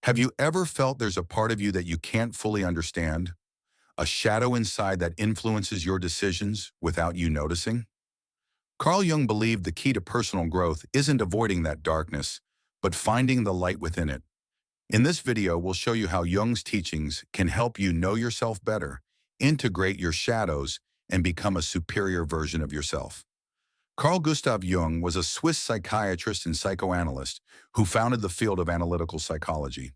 Have you ever felt there's a part of you that you can't fully understand? A shadow inside that influences your decisions without you noticing? Carl Jung believed the key to personal growth isn't avoiding that darkness, but finding the light within it. In this video, we'll show you how Jung's teachings can help you know yourself better, integrate your shadows, and become a superior version of yourself. Carl Gustav Jung was a Swiss psychiatrist and psychoanalyst who founded the field of analytical psychology.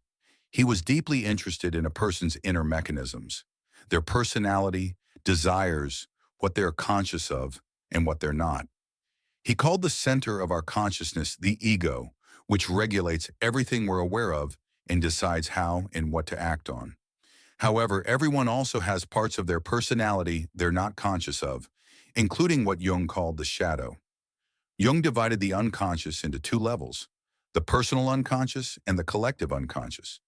He was deeply interested in a person's inner mechanisms, their personality, desires, what they're conscious of, and what they're not. He called the center of our consciousness the ego, which regulates everything we're aware of and decides how and what to act on. However, everyone also has parts of their personality they're not conscious of, including what Jung called the shadow. Jung divided the unconscious into two levels, the personal unconscious and the collective unconscious.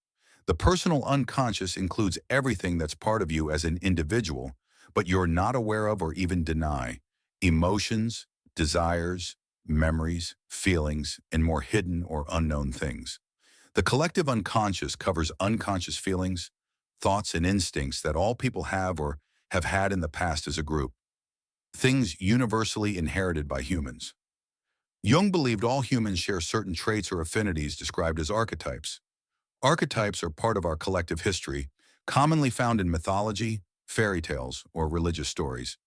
The personal unconscious includes everything that's part of you as an individual, but you're not aware of or even deny: emotions, desires, memories, feelings, and more hidden or unknown things. The collective unconscious covers unconscious feelings, thoughts, and instincts that all people have or have had in the past as a group, things universally inherited by humans. Jung believed all humans share certain traits or affinities described as archetypes. Archetypes are part of our collective history, commonly found in mythology, fairy tales, or religious stories.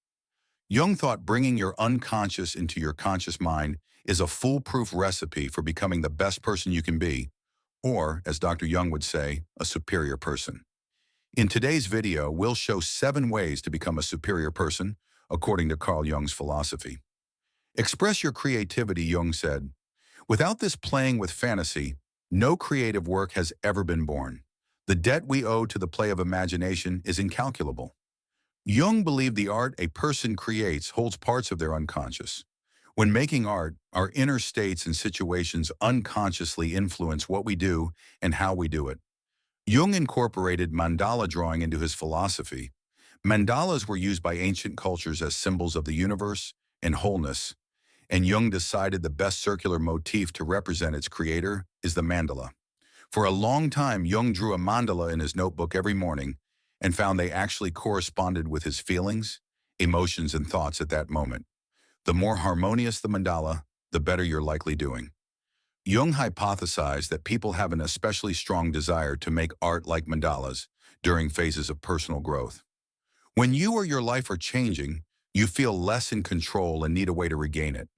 Jung thought bringing your unconscious into your conscious mind is a foolproof recipe for becoming the best person you can be, or, as Dr. Jung would say, a superior person. In today's video, we'll show 7 ways to become a superior person, according to Carl Jung's philosophy. Express your creativity, Jung said. Without this playing with fantasy, no creative work has ever been born. The debt we owe to the play of imagination is incalculable. Jung believed the art a person creates holds parts of their unconscious. When making art, our inner states and situations unconsciously influence what we do and how we do it. Jung incorporated mandala drawing into his philosophy. Mandalas were used by ancient cultures as symbols of the universe and wholeness, and Jung decided the best circular motif to represent its creator is the mandala. For a long time, Jung drew a mandala in his notebook every morning and found they actually corresponded with his feelings, emotions, and thoughts at that moment. The more harmonious the mandala, the better you're likely doing. Jung hypothesized that people have an especially strong desire to make art like mandalas during phases of personal growth. When you or your life are changing, you feel less in control and need a way to regain it.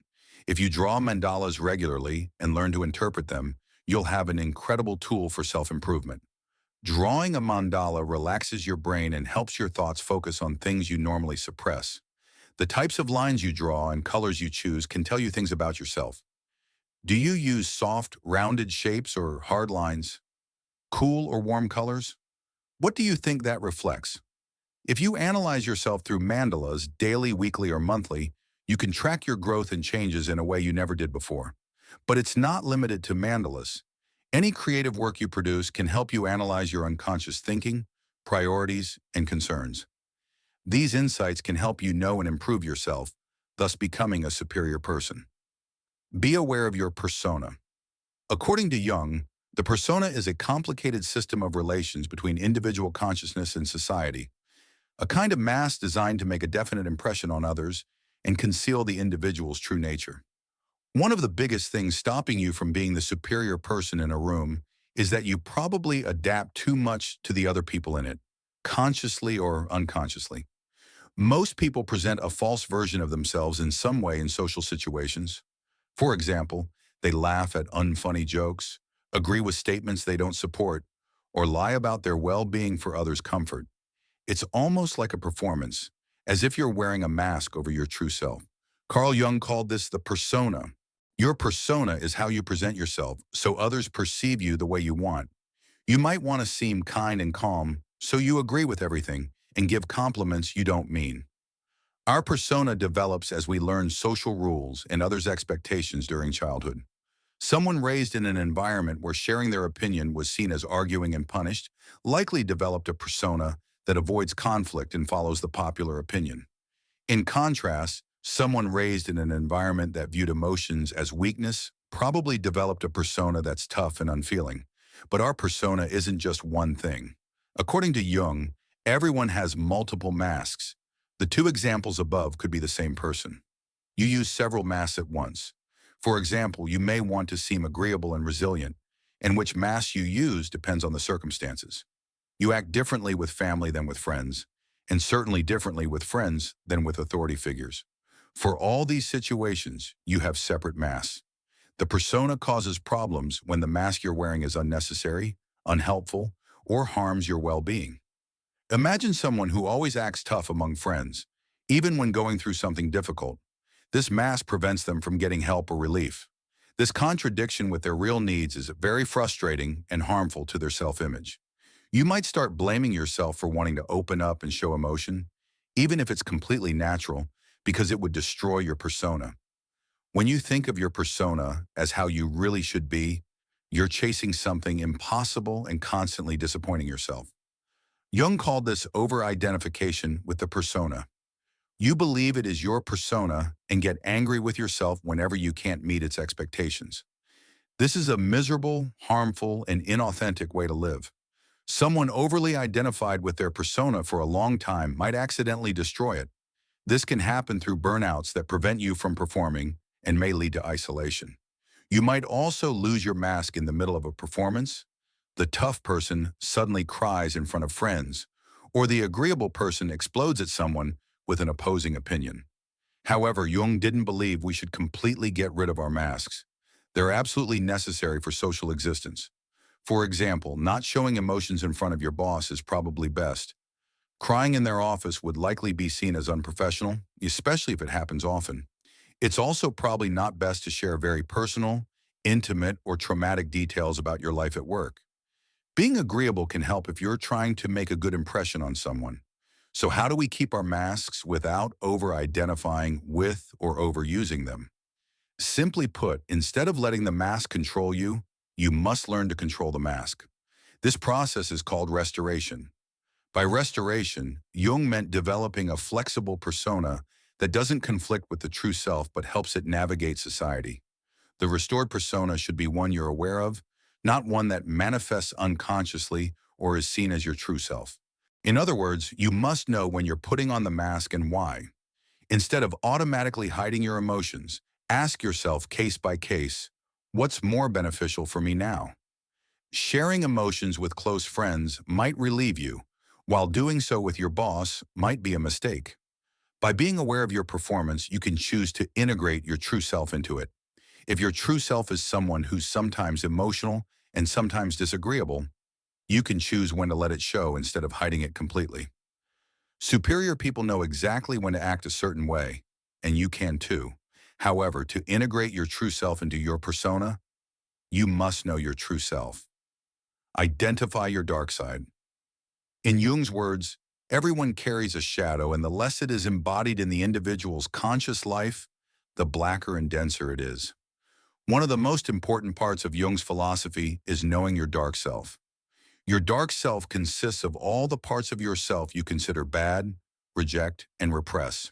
If you draw mandalas regularly and learn to interpret them, you'll have an incredible tool for self-improvement. Drawing a mandala relaxes your brain and helps your thoughts focus on things you normally suppress. The types of lines you draw and colors you choose can tell you things about yourself. Do you use soft, rounded shapes or hard lines? Cool or warm colors? What do you think that reflects? If you analyze yourself through mandalas daily, weekly, or monthly, you can track your growth and changes in a way you never did before. But it's not limited to mandalas. Any creative work you produce can help you analyze your unconscious thinking, priorities, and concerns. These insights can help you know and improve yourself, thus becoming a superior person. Be aware of your persona. According to Jung, the persona is a complicated system of relations between individual consciousness and society, a kind of mask designed to make a definite impression on others and conceal the individual's true nature. One of the biggest things stopping you from being the superior person in a room is that you probably adapt too much to the other people in it, consciously or unconsciously. Most people present a false version of themselves in some way in social situations. For example, they laugh at unfunny jokes, agree with statements they don't support, or lie about their well-being for others' comfort. It's almost like a performance, as if you're wearing a mask over your true self. Carl Jung called this the persona. Your persona is how you present yourself, so others perceive you the way you want. You might want to seem kind and calm, so you agree with everything and give compliments you don't mean. Our persona develops as we learn social rules and others' expectations during childhood. Someone raised in an environment where sharing their opinion was seen as arguing and punished likely developed a persona that avoids conflict and follows the popular opinion. In contrast, someone raised in an environment that viewed emotions as weakness probably developed a persona that's tough and unfeeling. But our persona isn't just one thing. According to Jung, everyone has multiple masks. The two examples above could be the same person. You use several masks at once. For example, you may want to seem agreeable and resilient, and which mask you use depends on the circumstances. You act differently with family than with friends, and certainly differently with friends than with authority figures. For all these situations, you have separate masks. The persona causes problems when the mask you're wearing is unnecessary, unhelpful, or harms your well-being. Imagine someone who always acts tough among friends, even when going through something difficult. This mask prevents them from getting help or relief. This contradiction with their real needs is very frustrating and harmful to their self-image. You might start blaming yourself for wanting to open up and show emotion, even if it's completely natural, because it would destroy your persona. When you think of your persona as how you really should be, you're chasing something impossible and constantly disappointing yourself. Jung called this over-identification with the persona. You believe it is your persona and get angry with yourself whenever you can't meet its expectations. This is a miserable, harmful, and inauthentic way to live. Someone overly identified with their persona for a long time might accidentally destroy it. This can happen through burnouts that prevent you from performing and may lead to isolation. You might also lose your mask in the middle of a performance. The tough person suddenly cries in front of friends, or the agreeable person explodes at someone with an opposing opinion. However, Jung didn't believe we should completely get rid of our masks. They're absolutely necessary for social existence. For example, not showing emotions in front of your boss is probably best. Crying in their office would likely be seen as unprofessional, especially if it happens often. It's also probably not best to share very personal, intimate, or traumatic details about your life at work. Being agreeable can help if you're trying to make a good impression on someone. So how do we keep our masks without over-identifying with or overusing them? Simply put, instead of letting the mask control you, you must learn to control the mask. This process is called restoration. By restoration, Jung meant developing a flexible persona that doesn't conflict with the true self but helps it navigate society. The restored persona should be one you're aware of, not one that manifests unconsciously or is seen as your true self. In other words, you must know when you're putting on the mask and why. Instead of automatically hiding your emotions, ask yourself case by case, what's more beneficial for me now? Sharing emotions with close friends might relieve you, while doing so with your boss might be a mistake. By being aware of your performance, you can choose to integrate your true self into it. If your true self is someone who's sometimes emotional and sometimes disagreeable, you can choose when to let it show instead of hiding it completely. Superior people know exactly when to act a certain way, and you can too. However, to integrate your true self into your persona, you must know your true self. Identify your dark side. In Jung's words, everyone carries a shadow, and the less it is embodied in the individual's conscious life, the blacker and denser it is. One of the most important parts of Jung's philosophy is knowing your dark self. Your dark self consists of all the parts of yourself you consider bad, reject, and repress.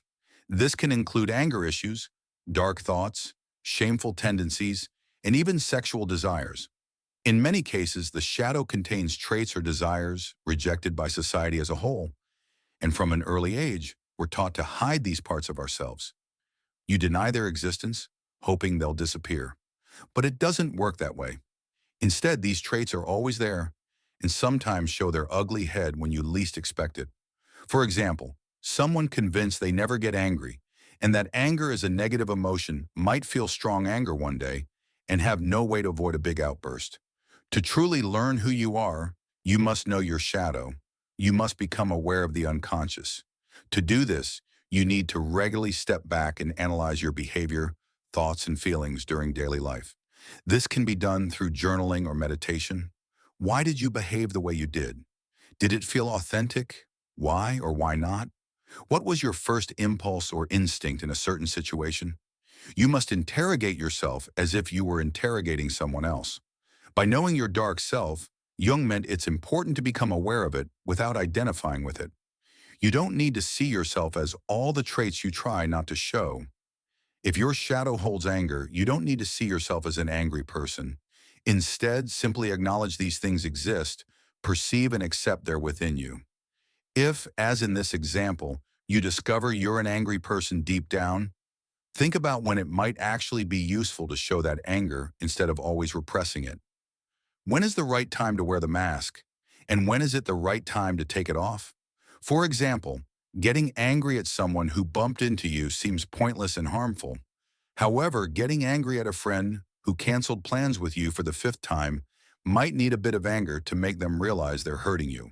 This can include anger issues, dark thoughts, shameful tendencies, and even sexual desires. In many cases, the shadow contains traits or desires rejected by society as a whole, and from an early age, we're taught to hide these parts of ourselves. You deny their existence, hoping they'll disappear. But it doesn't work that way. Instead, these traits are always there, and sometimes show their ugly head when you least expect it. For example, someone convinced they never get angry, and that anger is a negative emotion might feel strong anger one day and have no way to avoid a big outburst. To truly learn who you are, you must know your shadow. You must become aware of the unconscious. To do this, you need to regularly step back and analyze your behavior, thoughts, and feelings during daily life. This can be done through journaling or meditation. Why did you behave the way you did? Did it feel authentic? Why or why not? What was your first impulse or instinct in a certain situation? You must interrogate yourself as if you were interrogating someone else. By knowing your dark self, Jung meant it's important to become aware of it without identifying with it. You don't need to see yourself as all the traits you try not to show. If your shadow holds anger, you don't need to see yourself as an angry person. Instead, simply acknowledge these things exist, perceive and accept they're within you. If, as in this example, you discover you're an angry person deep down, think about when it might actually be useful to show that anger instead of always repressing it. When is the right time to wear the mask? And when is it the right time to take it off? For example, getting angry at someone who bumped into you seems pointless and harmful. However, getting angry at a friend who canceled plans with you for the fifth time might need a bit of anger to make them realize they're hurting you.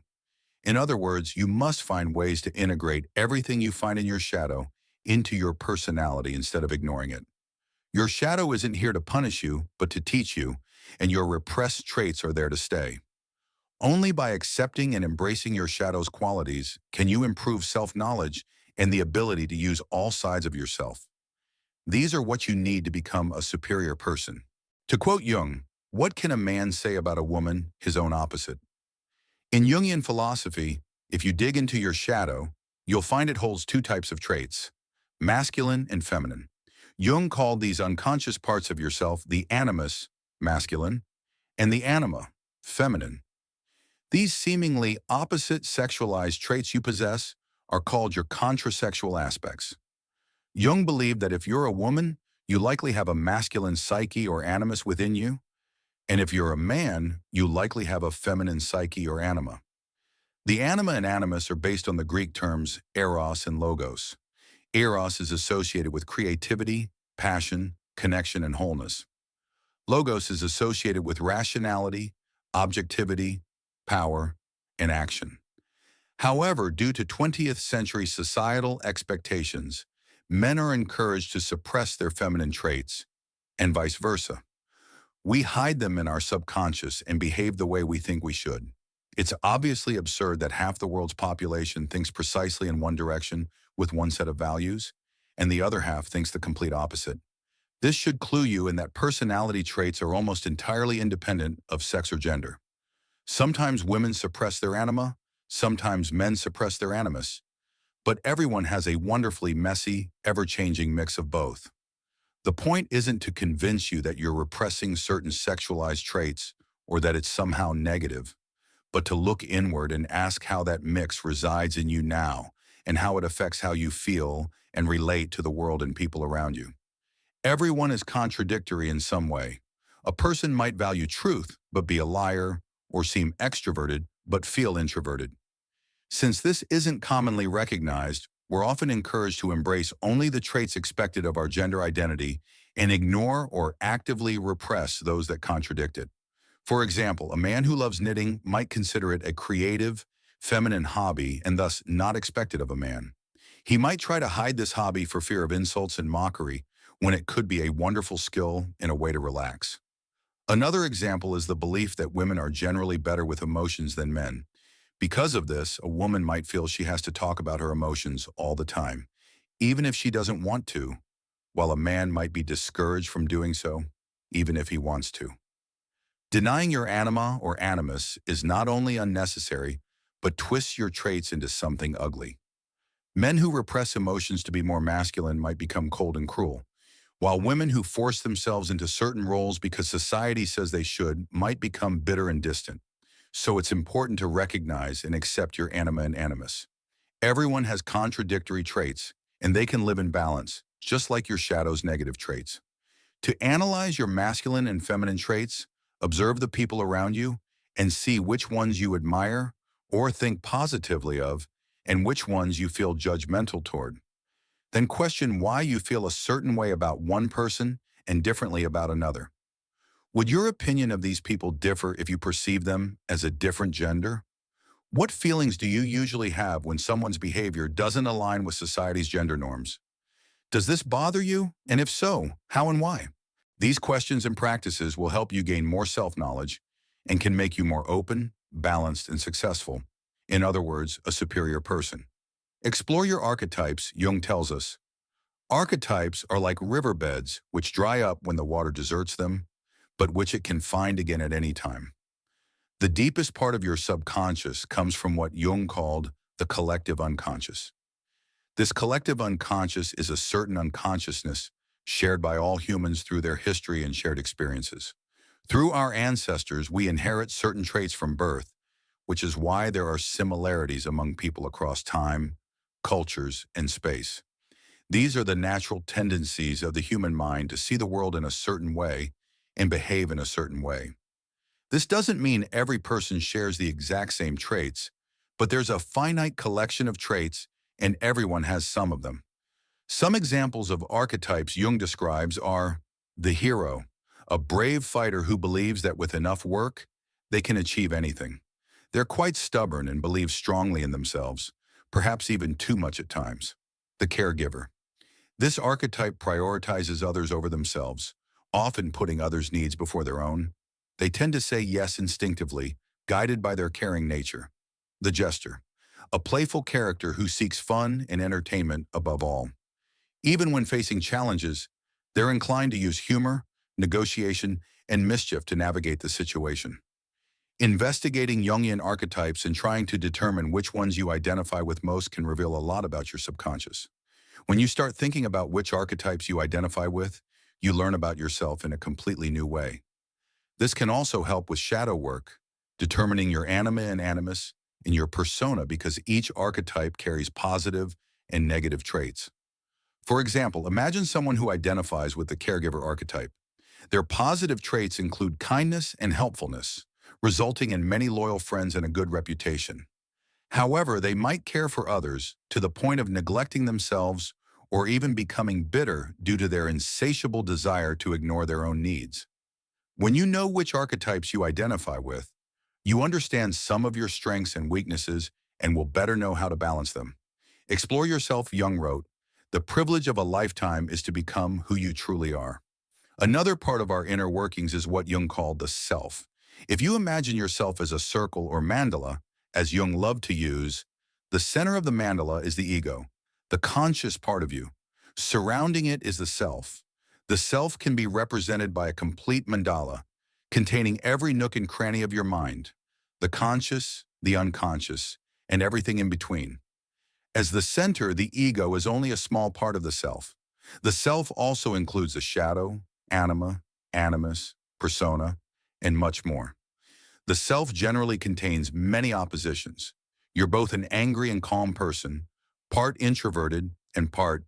In other words, you must find ways to integrate everything you find in your shadow into your personality instead of ignoring it. Your shadow isn't here to punish you, but to teach you, and your repressed traits are there to stay. Only by accepting and embracing your shadow's qualities can you improve self-knowledge and the ability to use all sides of yourself. These are what you need to become a superior person. To quote Jung, what can a man say about a woman, his own opposite? In Jungian philosophy, if you dig into your shadow, you'll find it holds two types of traits, masculine and feminine. Jung called these unconscious parts of yourself the animus, masculine, and the anima, feminine. These seemingly opposite sexualized traits you possess are called your contrasexual aspects. Jung believed that if you're a woman, you likely have a masculine psyche or animus within you, and if you're a man, you likely have a feminine psyche or anima. The anima and animus are based on the Greek terms eros and logos. Eros is associated with creativity, passion, connection, and wholeness. Logos is associated with rationality, objectivity, power, and action. However, due to 20th century societal expectations, men are encouraged to suppress their feminine traits, and vice versa. We hide them in our subconscious and behave the way we think we should. It's obviously absurd that half the world's population thinks precisely in one direction with one set of values, and the other half thinks the complete opposite. This should clue you in that personality traits are almost entirely independent of sex or gender. Sometimes women suppress their anima, sometimes men suppress their animus, but everyone has a wonderfully messy, ever-changing mix of both. The point isn't to convince you that you're repressing certain sexualized traits or that it's somehow negative, but to look inward and ask how that mix resides in you now and how it affects how you feel and relate to the world and people around you. Everyone is contradictory in some way. A person might value truth but be a liar, or seem extroverted but feel introverted. Since this isn't commonly recognized, we're often encouraged to embrace only the traits expected of our gender identity and ignore or actively repress those that contradict it. For example, a man who loves knitting might consider it a creative, feminine hobby and thus not expected of a man. He might try to hide this hobby for fear of insults and mockery when it could be a wonderful skill and a way to relax. Another example is the belief that women are generally better with emotions than men. Because of this, a woman might feel she has to talk about her emotions all the time, even if she doesn't want to, while a man might be discouraged from doing so, even if he wants to. Denying your anima or animus is not only unnecessary, but twists your traits into something ugly. Men who repress emotions to be more masculine might become cold and cruel, while women who force themselves into certain roles because society says they should might become bitter and distant. So it's important to recognize and accept your anima and animus. Everyone has contradictory traits, and they can live in balance, just like your shadow's negative traits. To analyze your masculine and feminine traits, observe the people around you, and see which ones you admire or think positively of, and which ones you feel judgmental toward. Then question why you feel a certain way about one person and differently about another. Would your opinion of these people differ if you perceive them as a different gender? What feelings do you usually have when someone's behavior doesn't align with society's gender norms? Does this bother you? And if so, how and why? These questions and practices will help you gain more self-knowledge and can make you more open, balanced, and successful. In other words, a superior person. Explore your archetypes, Jung tells us. Archetypes are like riverbeds which dry up when the water deserts them, but which it can find again at any time. The deepest part of your subconscious comes from what Jung called the collective unconscious. This collective unconscious is a certain unconsciousness shared by all humans through their history and shared experiences. Through our ancestors, we inherit certain traits from birth, which is why there are similarities among people across time, cultures, and space. These are the natural tendencies of the human mind to see the world in a certain way and behave in a certain way. This doesn't mean every person shares the exact same traits, but there's a finite collection of traits and everyone has some of them. Some examples of archetypes Jung describes are the hero, a brave fighter who believes that with enough work, they can achieve anything. They're quite stubborn and believe strongly in themselves, perhaps even too much at times. The caregiver. This archetype prioritizes others over themselves, often putting others' needs before their own. They tend to say yes instinctively, guided by their caring nature. The jester. A playful character who seeks fun and entertainment above all. Even when facing challenges, they're inclined to use humor, negotiation, and mischief to navigate the situation. Investigating Jungian archetypes and trying to determine which ones you identify with most can reveal a lot about your subconscious. When you start thinking about which archetypes you identify with, you learn about yourself in a completely new way. This can also help with shadow work, determining your anima and animus and your persona because each archetype carries positive and negative traits. For example, imagine someone who identifies with the caregiver archetype. Their positive traits include kindness and helpfulness, resulting in many loyal friends and a good reputation. However, they might care for others to the point of neglecting themselves or even becoming bitter due to their insatiable desire to ignore their own needs. When you know which archetypes you identify with, you understand some of your strengths and weaknesses and will better know how to balance them. Explore yourself, Jung wrote. The privilege of a lifetime is to become who you truly are. Another part of our inner workings is what Jung called the self. If you imagine yourself as a circle or mandala, as Jung loved to use, the center of the mandala is the ego, the conscious part of you. Surrounding it is the self. The self can be represented by a complete mandala, containing every nook and cranny of your mind, the conscious, the unconscious, and everything in between. As the center, the ego is only a small part of the self. The self also includes the shadow, anima, animus, persona, and much more. The self generally contains many oppositions. You're both an angry and calm person, part introverted and part